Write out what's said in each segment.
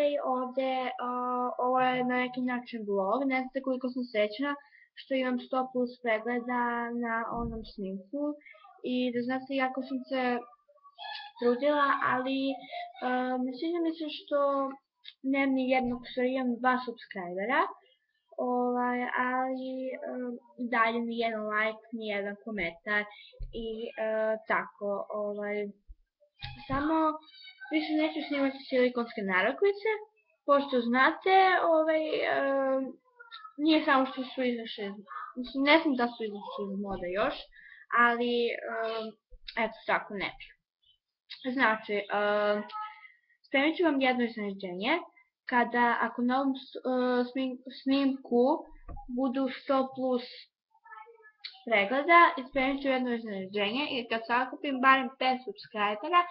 i ovdje, ovo je na neki način blog, ne znate koliko sam srećna što imam 100 plus pregleda na onom snimku i da znate jako sam se trudila, ali sviđa mi se što nemam ni jednog, što imam 2 subscribera, ali dalje ni jedan like, ni jedan komentar i tako, samo više neću snimati silikonske narukvice, pošto znate, nije samo što su izašli, mislim ne znam da su izašli iz mode još, ali eto tako ne bi. Znači, spremit ću vam jedno iznenađenje, kada ako na ovom snimku budu 100 plus pregleda, spremit ću jedno iznenađenje i kad sakupim barem 5 subscribera,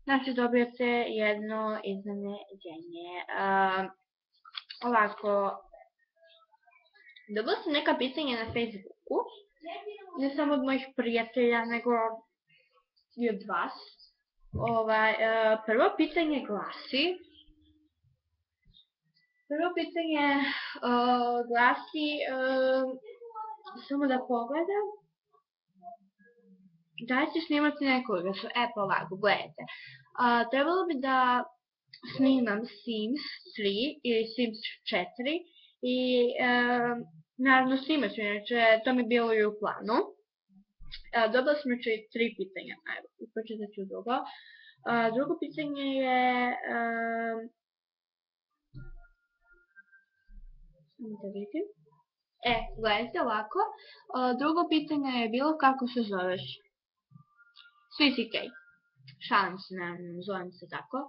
znači dobijate jedno iznenađenje. Ovako, dobila sam neka pitanja na Facebooku, ne samo od mojih prijatelja, nego i od vas. Prvo pitanje glasi, samo da pogledam, da li ćeš snimati nekoga su, pa ovako, gledajte. Trebalo bi da snimam Sims 3 ili Sims 4 i naravno snimat ću, inače to mi je bilo i u planu. Dobila sam znači 3 pitanja, evo, pročitat ću drugo. Drugo pitanje je, da vidim, gledajte ovako, drugo pitanje je bilo kako se zoveš. Sweetie K. Šalim se, naravno, zovem se tako.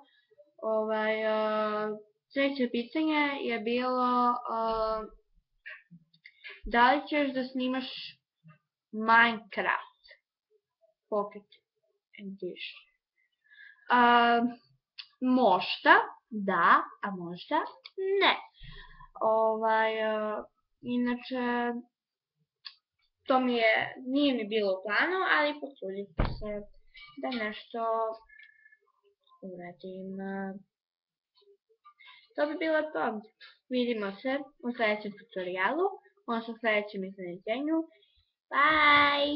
Treće pitanje je bilo da li ćeš da snimaš Minecraft Pocket Edition. Možda da, a možda ne. Inače, to nije mi bilo u planu, ali potrudit ću se da nešto uradim. To bi bilo to. Vidimo se u sljedećem tutorijalu, odnosno u sljedećem iznenađenju. Bye!